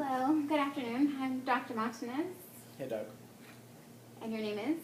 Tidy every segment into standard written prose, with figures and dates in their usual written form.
Hello, good afternoon. I'm Dr. Martinez. Hey, Doc. And your name is?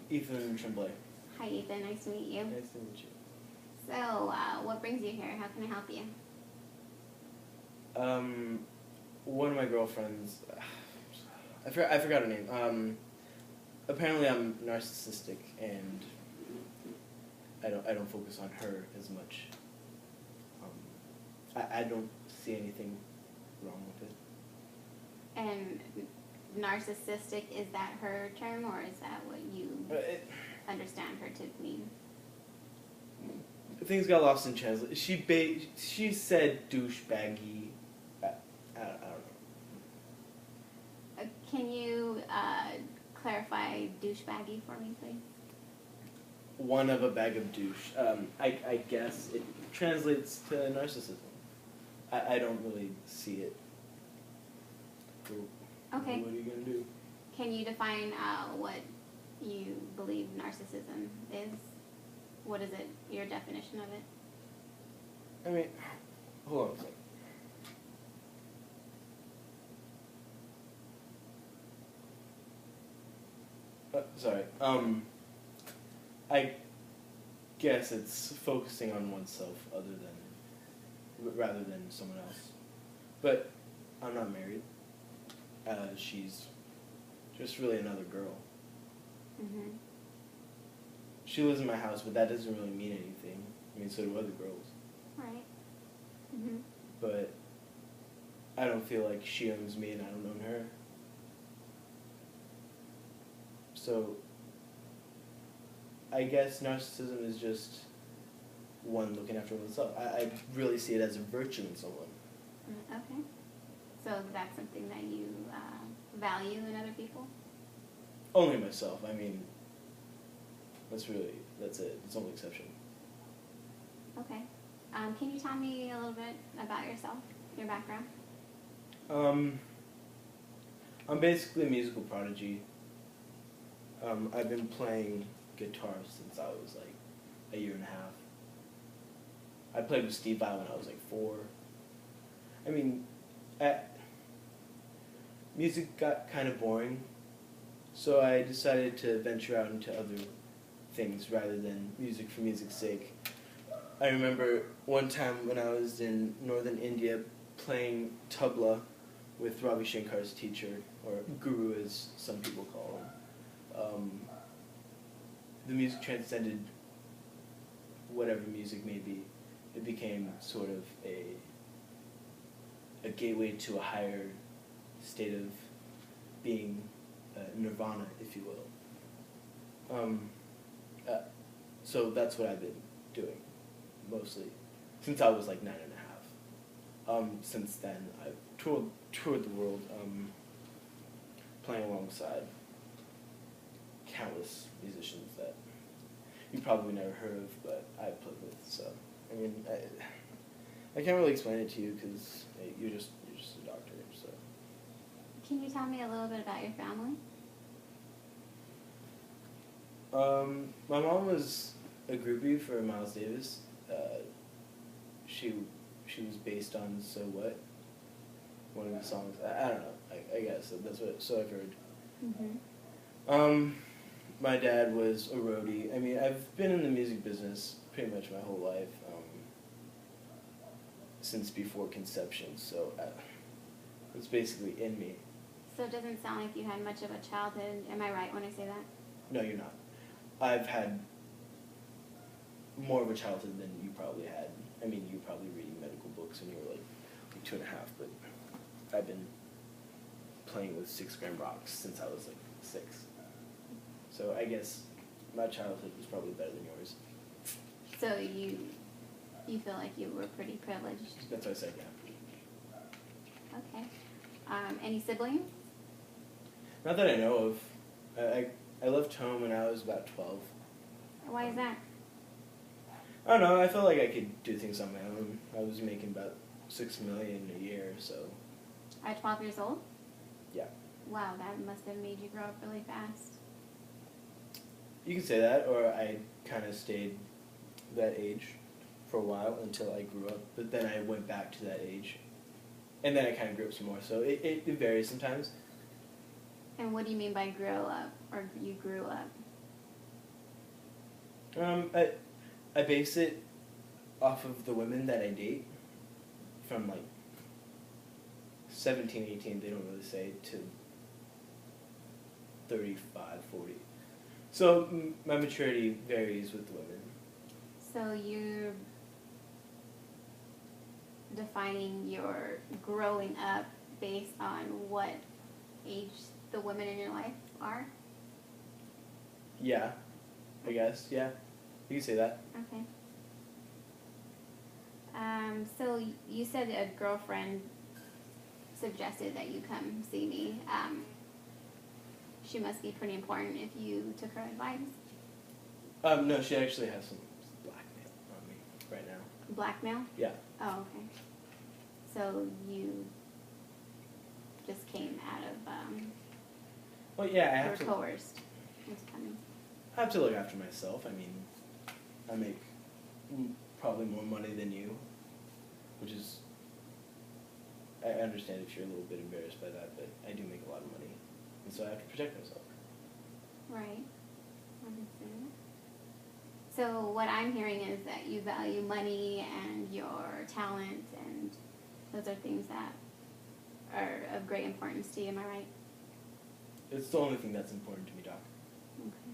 Ethan Tremblay. Hi, Ethan. Nice to meet you. Nice to meet you. So, what brings you here? How can I help you? One of my girlfriends, I forgot her name. Apparently I'm narcissistic and I don't focus on her as much. I don't see anything wrong with it. And narcissistic, is that her term, or is that what you understand her to mean? Things got lost in translation. She said douchebaggy. I don't know. Can you clarify douchebaggy for me, please? One of a bag of douche. I guess it translates to narcissism. I don't really see it. Okay. What are you gonna do? Can you define what you believe narcissism is? What is it, your definition of it? I mean, hold on a second. Sorry. I guess it's focusing on oneself rather than someone else. But I'm not married. She's just really another girl. Mm-hmm. She lives in my house, but that doesn't really mean anything. I mean, so do other girls. Right. Mm-hmm. But I don't feel like she owns me and I don't own her. So I guess narcissism is just one looking after oneself. I really see it as a virtue in someone. Okay. So that's something that you value in other people? Only myself. I mean, that's it. It's the only exception. Okay. Can you tell me a little bit about yourself, your background? I'm basically a musical prodigy. I've been playing guitar since I was like a year and a half. I played with Steve Vai when I was like 4. I mean, music got kind of boring, so I decided to venture out into other things rather than music for music's sake. I remember one time when I was in northern India playing tabla with Ravi Shankar's teacher, or guru as some people call him. The music transcended whatever music may be. It became sort of a gateway to a higher state of being, nirvana, if you will. So that's what I've been doing, mostly, since I was like 9.5. Since then, I've toured the world, playing alongside countless musicians that you probably never heard of, but I've played with. So, I mean, I can't really explain it to you because you're just a doctor. So, can you tell me a little bit about your family? My mom was a groupie for Miles Davis. She was based on So What, one of the songs. I don't know. I guess that's what. So I've heard. Mm-hmm. My dad was a roadie. I mean, I've been in the music business pretty much my whole life, since before conception. So it's basically in me. So it doesn't sound like you had much of a childhood. Am I right when I say that? No, you're not. I've had more of a childhood than you probably had. I mean, you were probably reading medical books when you were like 2.5, but I've been playing with 6-gram rocks since I was like 6. So I guess my childhood was probably better than yours. So you feel like you were pretty privileged? That's what I said, yeah. Okay. Any siblings? Not that I know of. I left home when I was about 12. Why is that? I don't know. I felt like I could do things on my own. I was making about $6 million a year, so. At 12 years old? Yeah. Wow, that must have made you grow up really fast. You could say that, or I kind of stayed that age for a while until I grew up, but then I went back to that age. And then I kind of grew up some more, so it varies sometimes. And what do you mean by grow up, or you grew up? I base it off of the women that I date from like 17, 18, they don't really say, to 35, 40. So my maturity varies with the women. So you're defining your growing up based on what age the women in your life are? Yeah, I guess, yeah. You can say that. Okay. So you said a girlfriend suggested that you come see me. She must be pretty important if you took her advice. No, she actually has some blackmail on me right now. Blackmail? Yeah. Oh, okay. So you just came out of, Well, yeah, I you have were to. coerced into coming. I have to look after myself. I mean, I make probably more money than you, which is, I understand if you're a little bit embarrassed by that, but I do make a lot of money, and so I have to protect myself. Right. Understand. So what I'm hearing is that you value money and your talent, and those are things that are of great importance to you, am I right? It's the only thing that's important to me, Doc. Okay.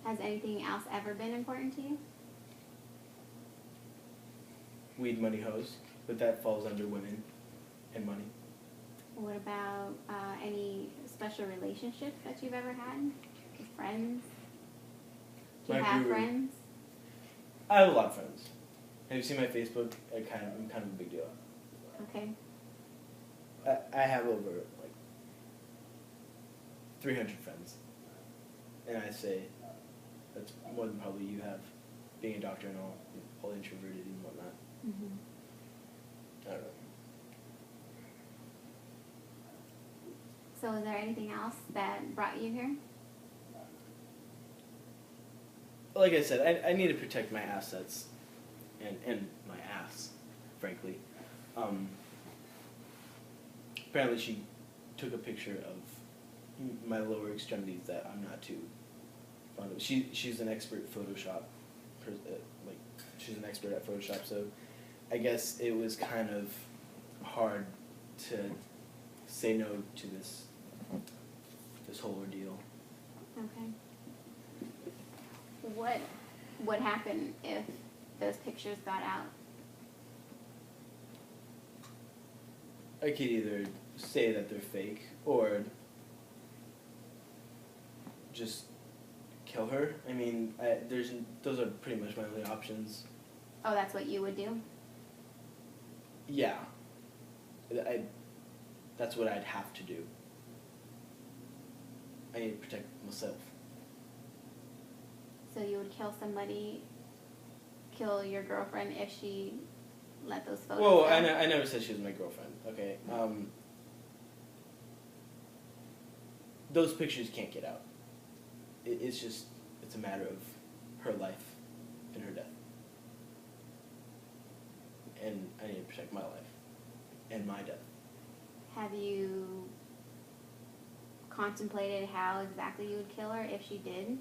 Has anything else ever been important to you? Weed, money, hoes, but that falls under women and money. What about any special relationships that you've ever had with friends? Do you My have guru. friends? I have a lot of friends. Have you seen my Facebook? I'm kind of a big deal. Okay. I have over like 300 friends, and I say that's more than probably you have, being a doctor and all introverted and whatnot. Mm-hmm. I don't know. So is there anything else that brought you here? Like I said, I need to protect my assets and my ass, frankly. Apparently she took a picture of my lower extremities that I'm not too fond of. She's an expert Photoshop, like she's an expert at Photoshop, so I guess it was kind of hard to say no to this whole ordeal. Okay. What would happen if those pictures got out? I could either say that they're fake or just kill her. I mean, those are pretty much my only options. Oh, that's what you would do? Yeah. That's what I'd have to do. I need to protect myself. So you would kill somebody, kill your girlfriend if she let those photos Whoa, out? I never said she was my girlfriend, okay? Those pictures can't get out. It's a matter of her life and her death. And I need to protect my life and my death. Have you contemplated how exactly you would kill her if she did?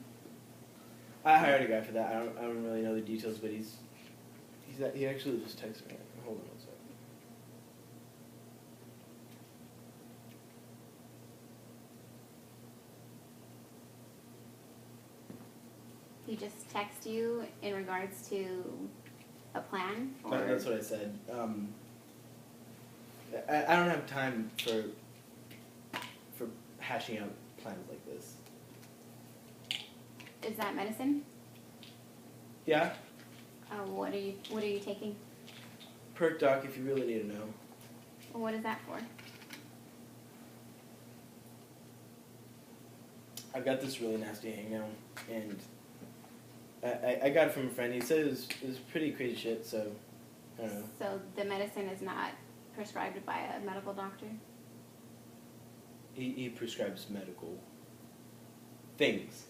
I hired a guy for that. I don't really know the details, but he actually just texted me. Hold on one second. He just text you in regards to a plan? Or That's what I said. I don't have time for hashing out plans like this. is that medicine? Yeah? What are you taking? Perk Doc, if you really need to know. What is that for? I've got this really nasty hang now, and I got it from a friend. He said it was pretty crazy shit, so I don't know. So the medicine is not prescribed by a medical doctor? He prescribes medical things.